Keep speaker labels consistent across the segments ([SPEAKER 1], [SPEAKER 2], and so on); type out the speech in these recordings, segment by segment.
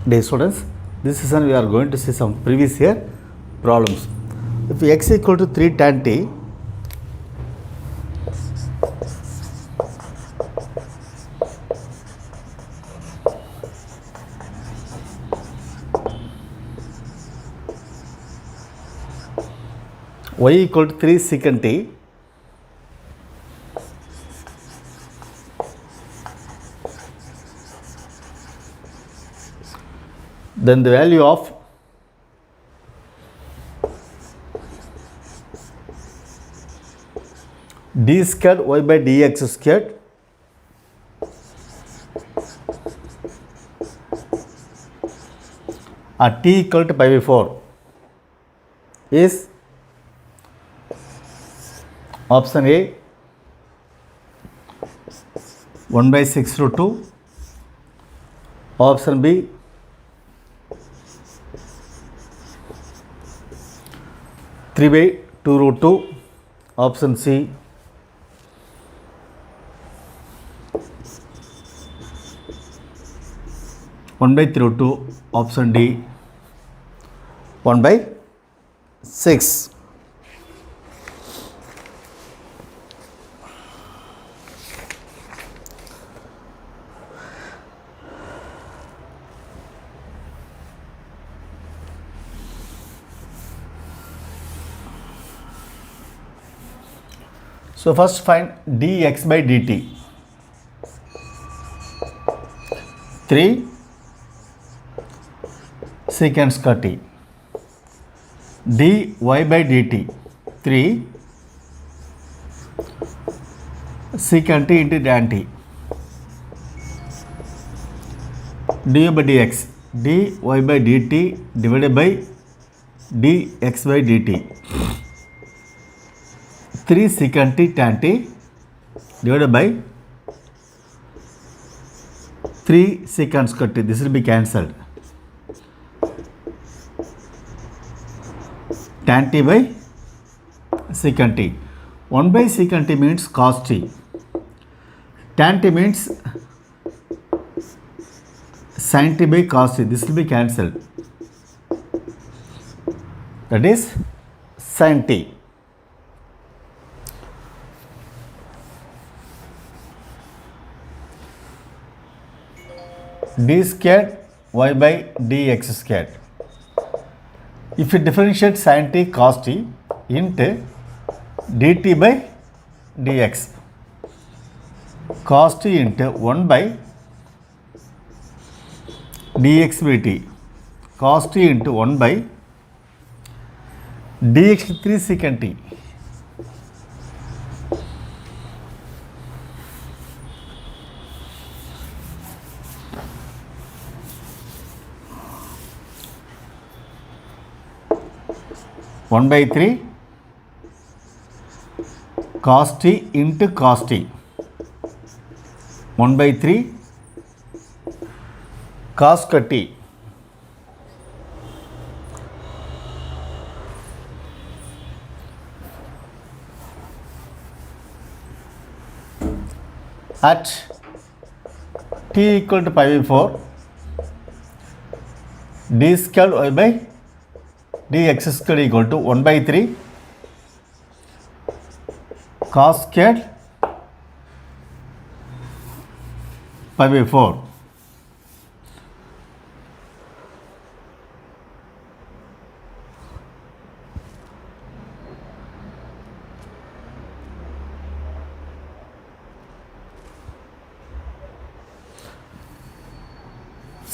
[SPEAKER 1] Dear students, this session we are going to see some previous year problems. If x equal to 3 tan t, y equal to 3 secant t, then the value of d squared y by dx squared at t equal to pi by 4 is option A 1 by 6 root 2, option B 3 by 2 root 2, option C 1 by 3 root 2, option D 1 by 6. So first find dx by dt. 3 secant square t. dy by dt. 3 secant t into tan t. dy by dx. dy by dt divided by dx by dt. 3 secant t tan t divided by 3 secant square t. This will be cancelled. Tan t by secant t. 1 by secant t means cos t. Tan t means sin t by cos t. This will be cancelled. That is sin t. d squared y by dx squared. If you differentiate sin t cos t into dt by dx, cos t into 1 by dx by t, cos t into 1 by dx 3 secant t. One by 3 cos t into cos t. 1 by 3 cos t. At t equal to pi by 4, d squared y by dx squared equal to 1 by 3 cos squared pi by 4.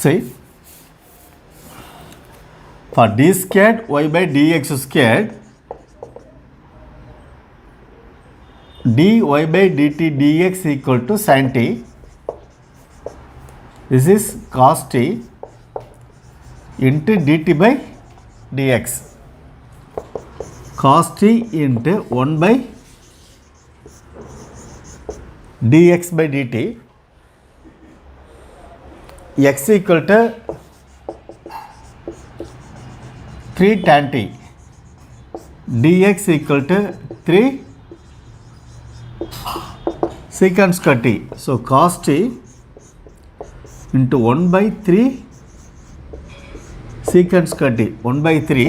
[SPEAKER 1] See, for d squared y by dx squared, dy by dt dx equal to sin t. This is cos t into dt by dx. Cos t into 1 by dx by dt. X equal to 3 tan t. dx equal to 3 secant square t. So cos t into 1 by 3 secant square t 1 by 3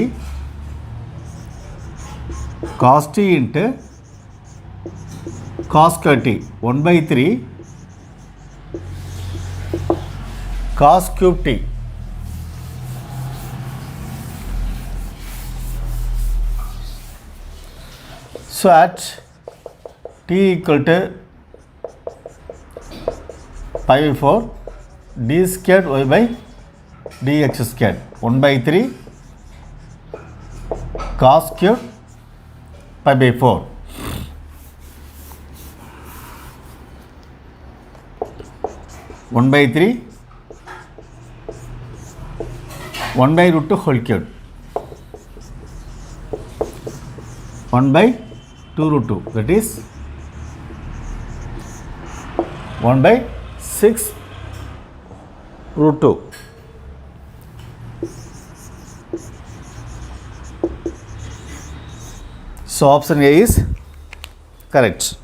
[SPEAKER 1] cos t into cos square t 1 by 3 cos cube t. So at t equal to pi by 4 d squared y by dx squared 1 by 3 cos cube pi by 4. One by 3 1 by root 2 whole cube 1 by 2 root 2, that is 1 by 6 root 2. So option A is correct.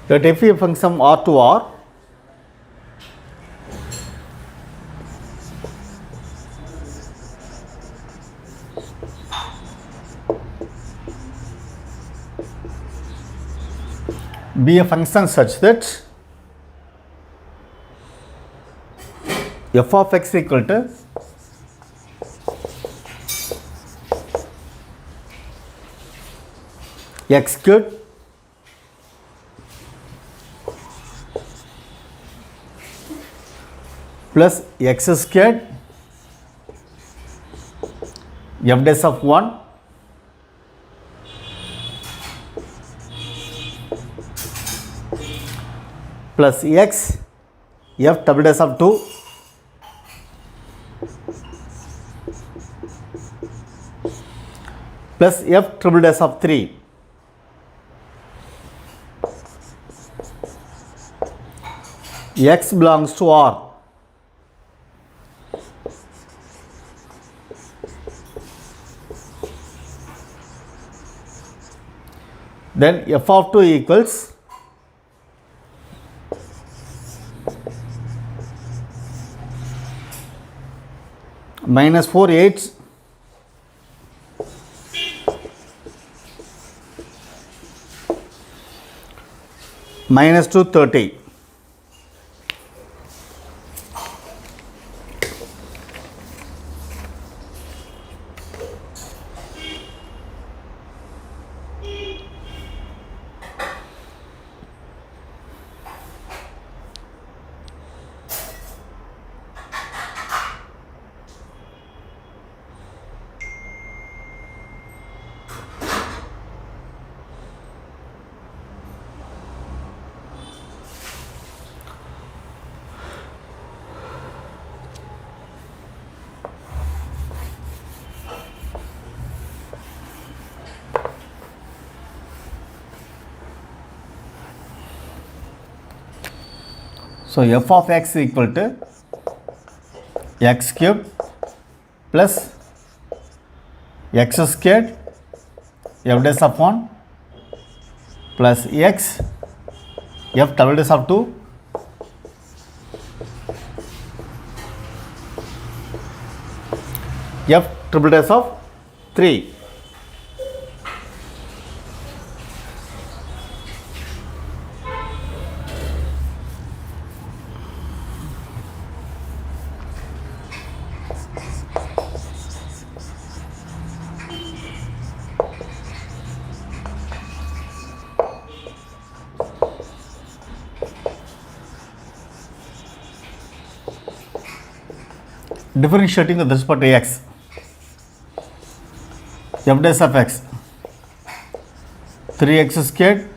[SPEAKER 1] Let f a function R to R be a function such that f of x equal to x cubed plus x squared f dash of 1 plus x f double dash of 2 plus f triple dash of 3. X belongs to R. Then f of 2 equals minus 4 8 minus 2 30. So f of x equal to x cubed plus x squared f dash of 1 plus x f double dash of 2 f triple dash of 3. Differentiating with respect to x, f dash of x 3x squared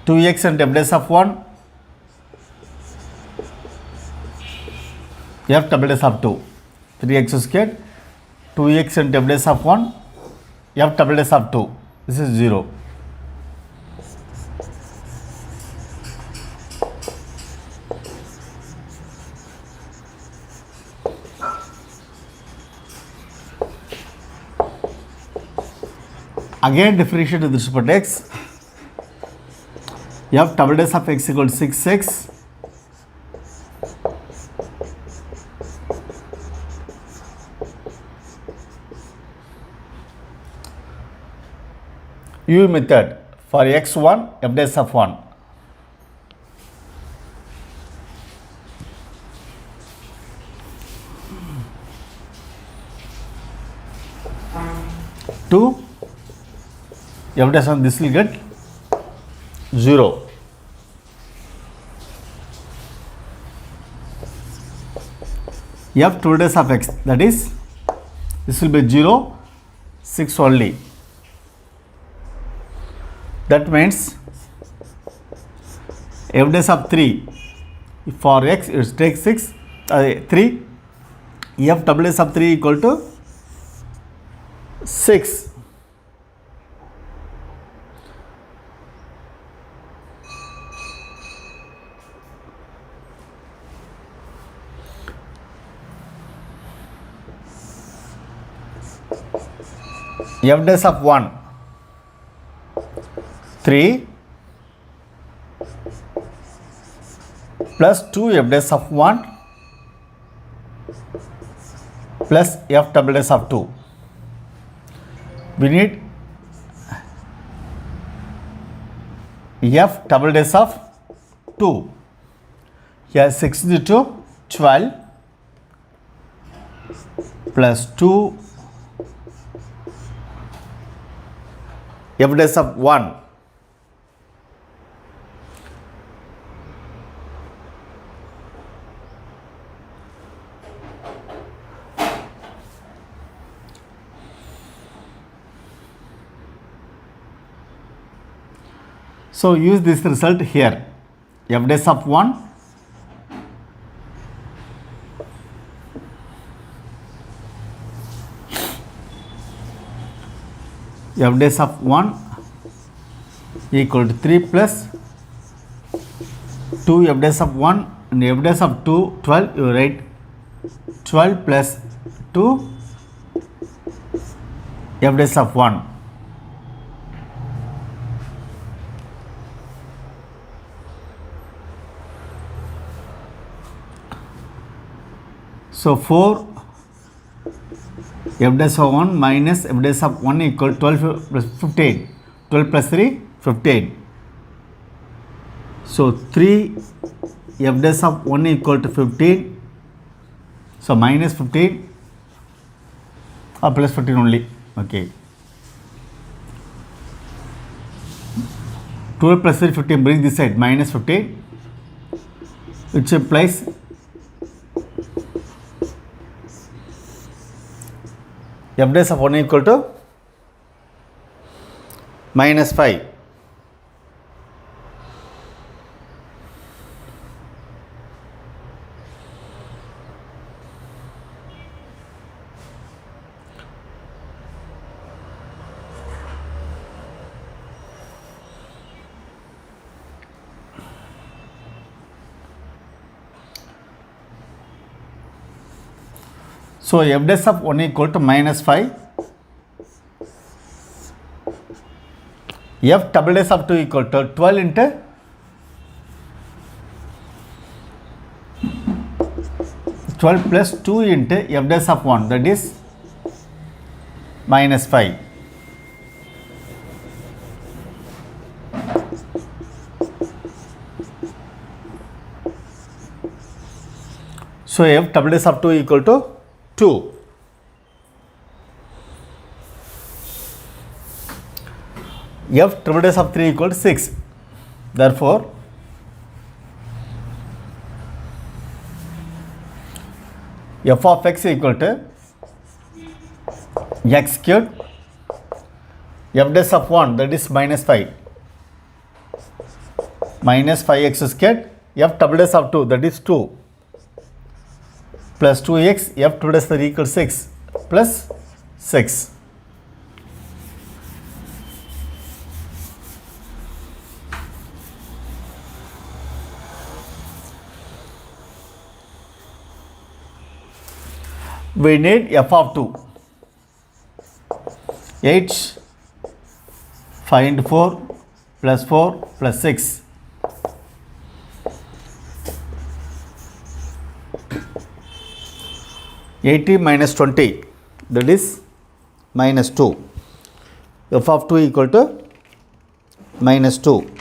[SPEAKER 1] 2x and f dash of 1, f double dash of 2, 3x squared, 2x and f dash of 1, f double dash of 2, this is 0. Again differentiate with respect to x, f double dash of x equal to 6x, U method for x1 f dash of 1. Two f dash on this will get 0. F 2 dash of x, that is this will be 0, 6 only. That means f dash of 3 for x it takes 3, f double dash of 3 equal to 6. F dash of 1, 3 plus 2 f dash of 1 plus f double dash of 2. We need f double dash of 2. Here 6 into 12 plus 2 f dash of 1 so use this result here, f dash of 1 f dash of 1 equal to 3 plus 2 f dash of 1 and f dash of 2 12, you write 12 plus 2 f dash of 1. So 4 f dash of 1 minus f dash of 1 equal 12 plus 15. 12 plus 3, 15. So 3 f dash of 1 equal to 15. So minus 15 or plus 15 only. Okay. 12 plus 3, 15, bring this side, minus 15, which implies f dash of 1 equal to minus 5. So f dash of 1 equal to minus 5. F double dash of 2 equal to 12 into plus 2 into f dash of 1, that is minus 5. So f double dash of 2 equal to 2. F triple dash of 3 equal to 6. Therefore, f of x equal to x cubed f dash of 1, that is minus 5, minus 5x squared f double dash of 2 that is 2 plus 2x f 2 dash 3 equals 6 plus 6. We need f of 2. 8 5 into 4 plus 4 plus 6. 80 minus 20 that is minus 2. F of 2 equal to minus 2.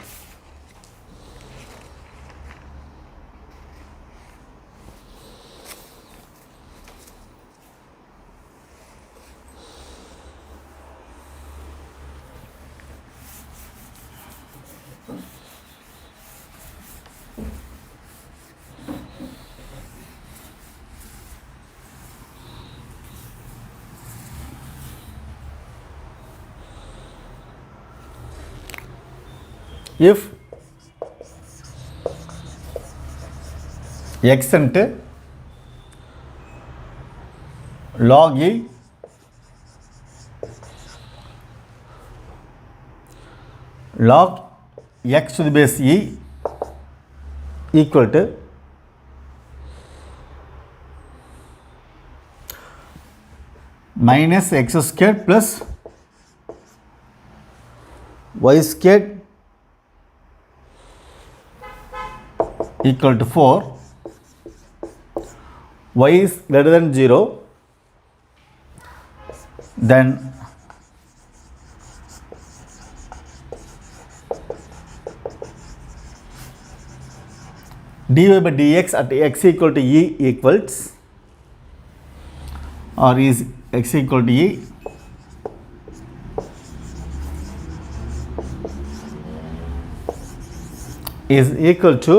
[SPEAKER 1] If x into log e log x to the base e equal to minus x squared plus y squared equal to 4, y is greater than 0, then dy by dx at x equal to e equals or is x equal to e is equal to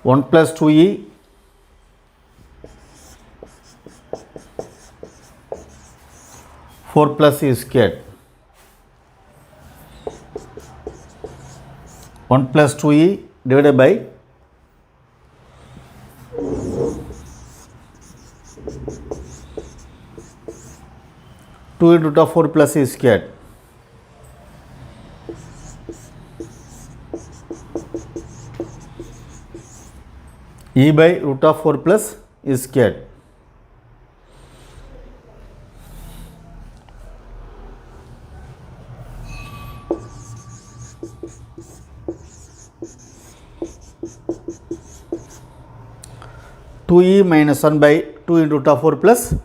[SPEAKER 1] 1 plus 2e four plus e squared. 1 plus 2e divided by 2 into root of 4 plus e squared. E by root of 4 plus e squared. Two e minus 1 by 2 into root of 4 plus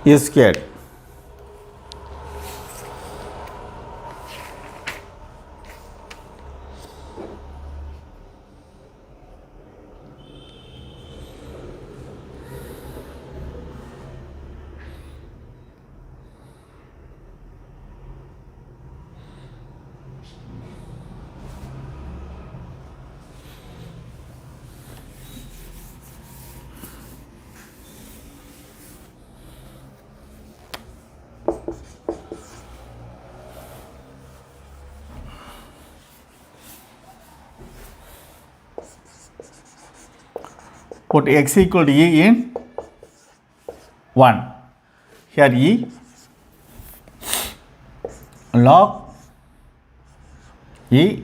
[SPEAKER 1] e squared. Put x equal to e in 1. Here e log e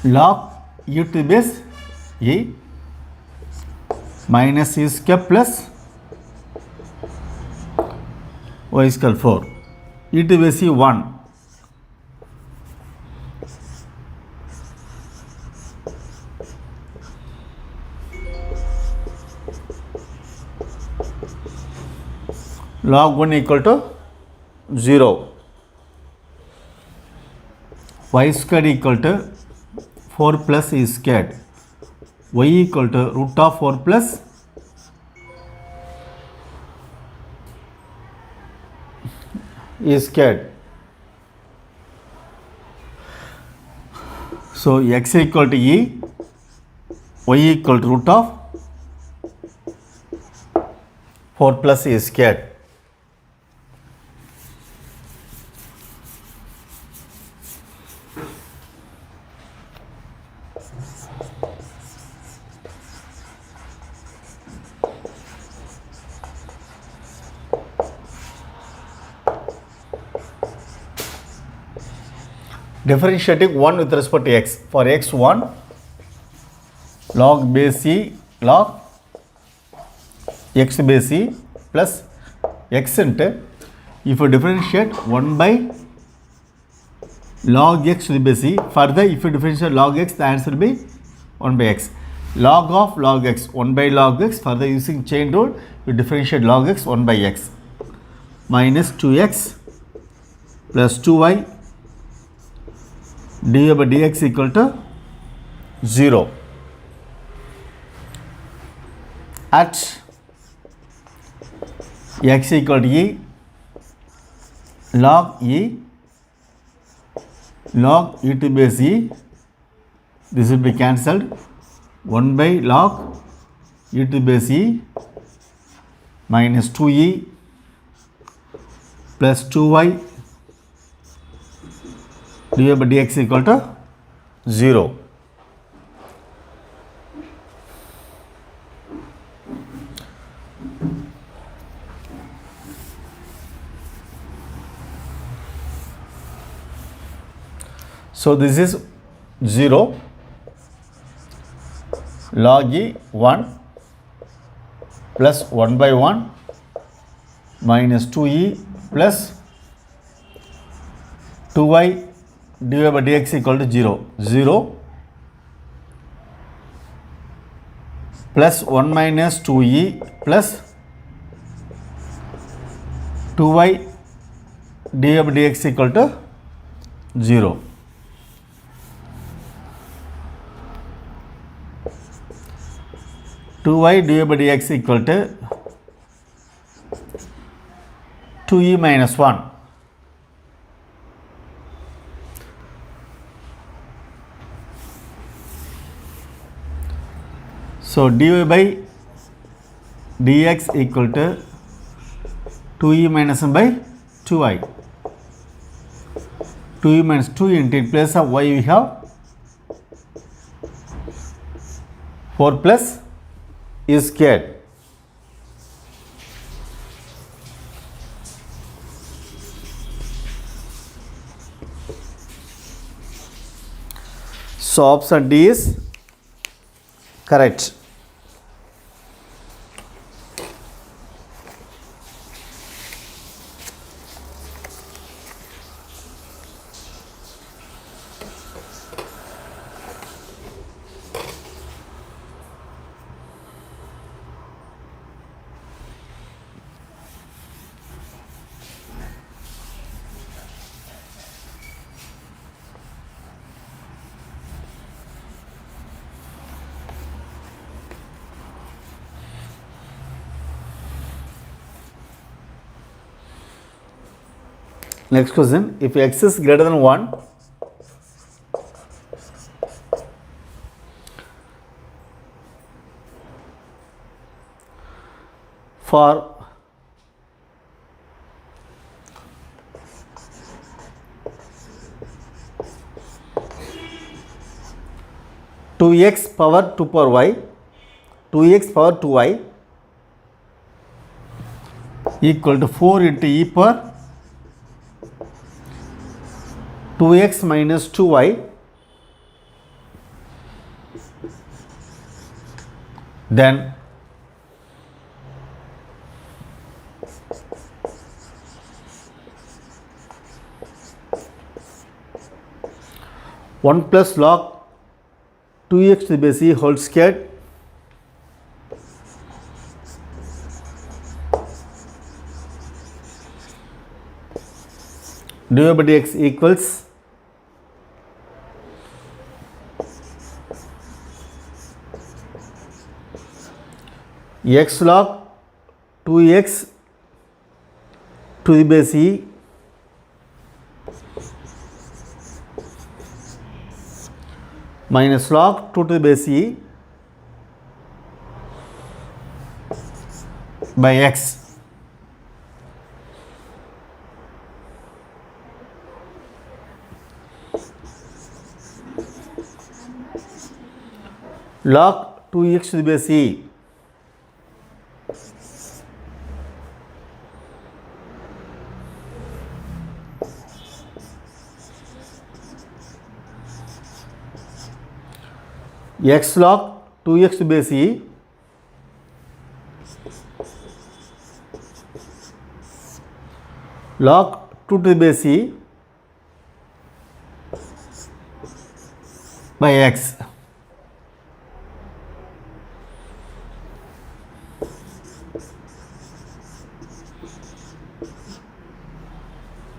[SPEAKER 1] log e to the base e minus e square plus y square 4 e to the base e 1. Log 1 equal to 0. Y squared equal to 4 plus e squared. Y equal to root of 4 plus e squared. So x equal to e, y equal to root of 4 plus e squared. differentiating 1 with respect to x. For x1, log base c log x base c plus x into, if you differentiate 1 by log x to the base c, further if you differentiate log x, the answer will be 1 by x. Log of log x, 1 by log x, further using chain rule, you differentiate log x 1 by x, minus 2x plus 2y dy by dx equal to 0. At x equal to e, log e to base e, this will be cancelled, 1 by log e to base e minus 2e plus 2y dy by dx equal to 0. So this is 0, log e 1 plus 1 by 1 minus 2e plus 2y dy by dx equal to 0. 0 plus 1 minus 2e plus 2y dy by dx equal to 0. Two y dy by dx equal to 2e minus 1. So dy by dx equal to 2e minus 1 by 2i. 2e minus 2 into in place of y we have 4 plus e squared. So option D is correct. Next question, if x is greater than 1, for two x power 2 power y, 2x power 2y equal to 4 into e power 2x minus 2y, then one plus log 2x to the base e whole squared dy by dx equals x log 2x to the base e minus log 2 to the base e by x. Log 2x to the base e x log 2x to base e log 2 to the base e by x.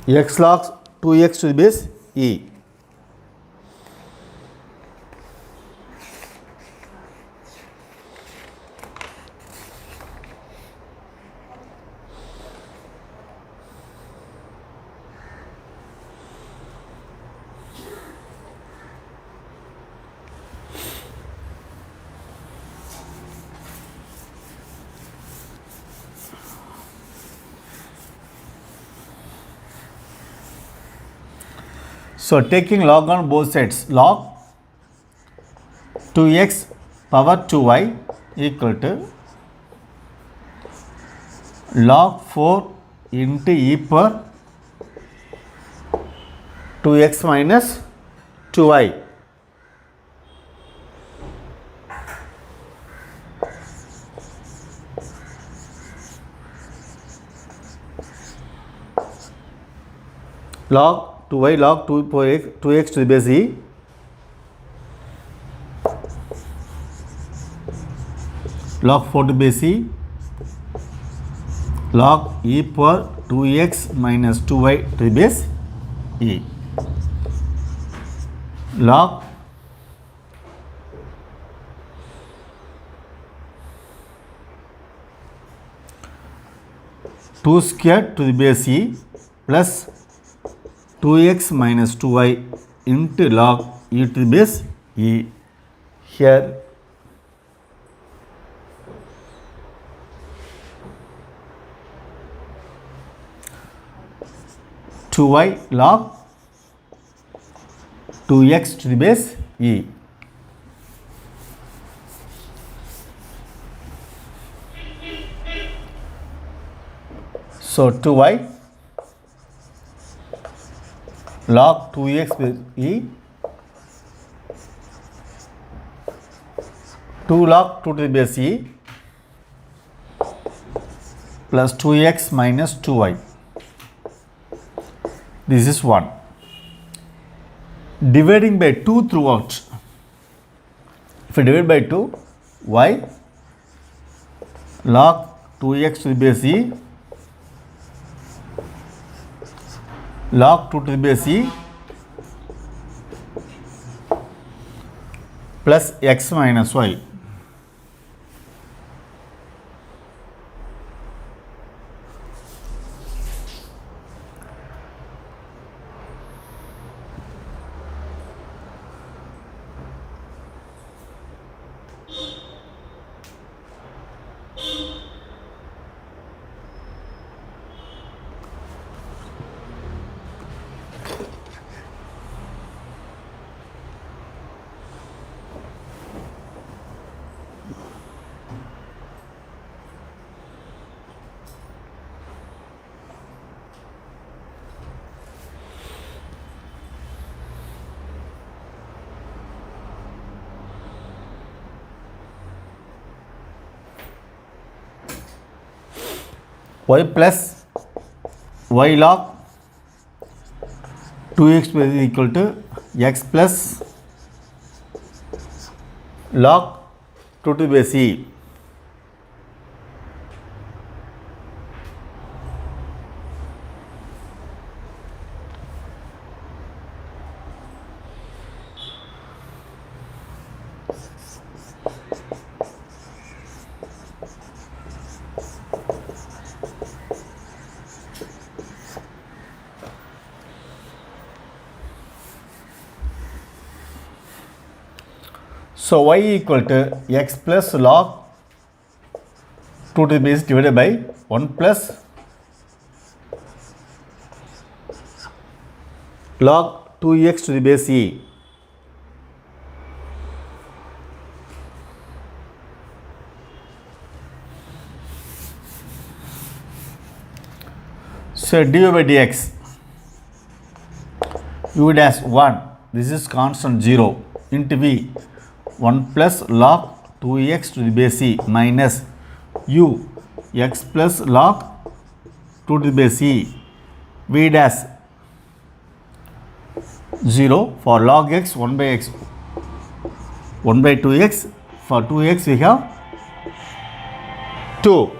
[SPEAKER 1] X log 2x to the base e. So taking log on both sides, log 2x power 2y equal to log 4 into e power 2x minus 2y. Log 2y log 2x to the base e log 4 to the base e log e power 2x minus 2y to the base e log 2 squared to the base e plus 2x minus 2y into log e to the base e. Here 2y log 2x to the base e. So 2y log 2x with e 2 log 2 to the base e plus 2x minus 2y. This is 1. Dividing by 2 throughout. If you divide by 2, y log 2x to the base e log 2 to the base e plus x minus y. Y plus y log 2x is equal to x plus log 2 to the base e. So y equal to x plus log 2 to the base divided by 1 plus log 2x to the base e. So dy by dx u dash 1, this is constant 0 into v 1 plus log 2x to the base e minus u x plus log 2 to the base e v dash 0 for log x 1 by x 1 by 2x. For 2x we have 2.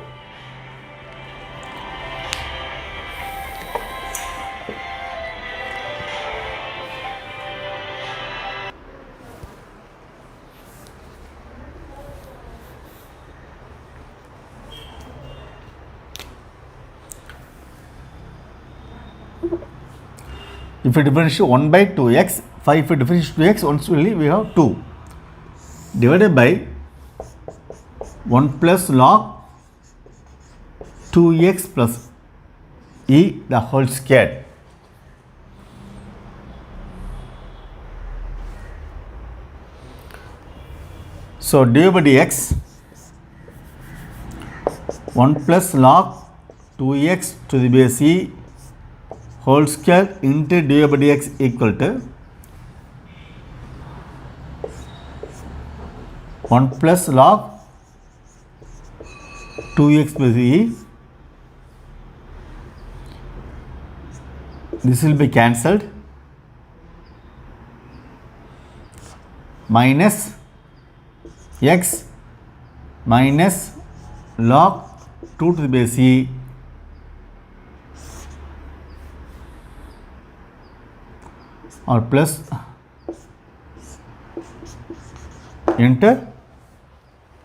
[SPEAKER 1] If we differentiate 1 by 2x, 5 if we differentiate 2x, only we have 2 divided by 1 plus log 2x plus e the whole square. So du by dx 1 plus log 2x to the base e whole square into du by dx equal to 1 plus log 2x plus e. This will be cancelled. Minus x minus log 2 to the base e or plus into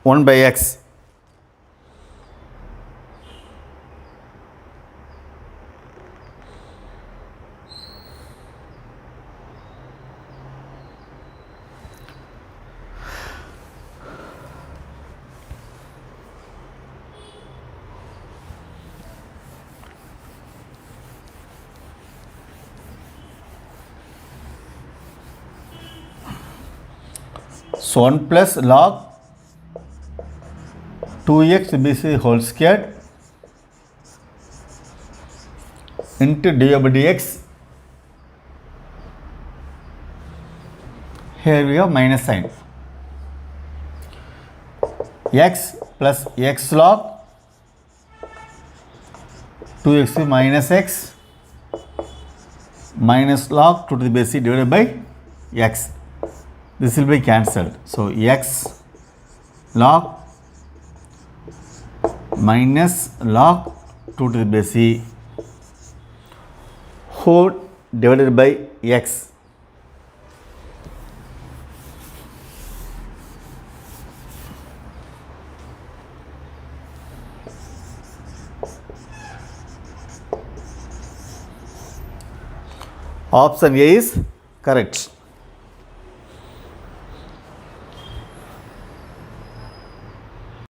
[SPEAKER 1] 1 by x. So 1 plus log 2x to base e whole square into du by dx. Here we have minus sign. X plus x log 2x minus x minus log 2 to the base e divided by x. This will be cancelled. So x log minus log 2 to the base e whole divided by x. Option A is correct.